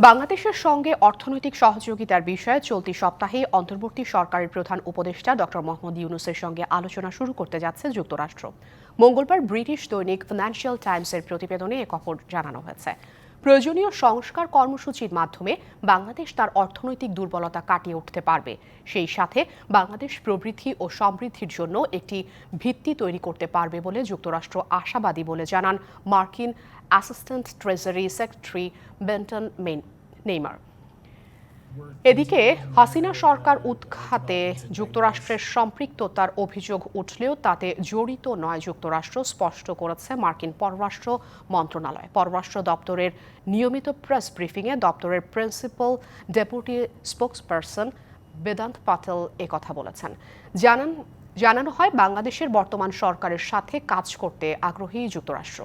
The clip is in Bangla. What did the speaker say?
বাংলাদেশের সঙ্গে অর্থনৈতিক সহযোগিতার বিষয়ে চলতি সপ্তাহে অন্তর্বর্তী সরকারের প্রধান উপদেষ্টা ডক্টর মোহাম্মদ ইউনূসের সঙ্গে আলোচনা শুরু করতে যাচ্ছে যুক্তরাষ্ট্র। মঙ্গলবার ব্রিটিশ দৈনিক ফিনান্সিয়াল টাইমসের প্রতিবেদনে এ খবর জানানো হয়েছে। প্রয়োজনীয় সংস্কার কর্মসূচির মাধ্যমে বাংলাদেশ তার অর্থনৈতিক দুর্বলতা কাটিয়ে উঠতে পারবে, সেই সাথে বাংলাদেশ প্রবৃদ্ধি ও সমৃদ্ধির জন্য একটি ভিত্তি তৈরি করতে পারবে বলে যুক্তরাষ্ট্র আশাবাদী বলে জানান মার্কিন assistant treasury secretary Benton Neymar. এদিকে হাসিনা সরকার উৎখাতে যুক্তরাষ্ট্রের সম্পৃক্ততার অভিযোগ উঠলেও তাতে জড়িত নয় যুক্তরাষ্ট্র, স্পষ্ট করেছে মার্কিন পররাষ্ট্র মন্ত্রণালয়। পররাষ্ট্র দপ্তরের নিয়মিত প্রেস ব্রিফিংয়ে দপ্তরের principal deputy spokesperson Vedanta Patel একথা বলেছেন। জানানো হয় বাংলাদেশের বর্তমান সরকারের সাথে কাজ করতে আগ্রহী যুক্তরাষ্ট্র।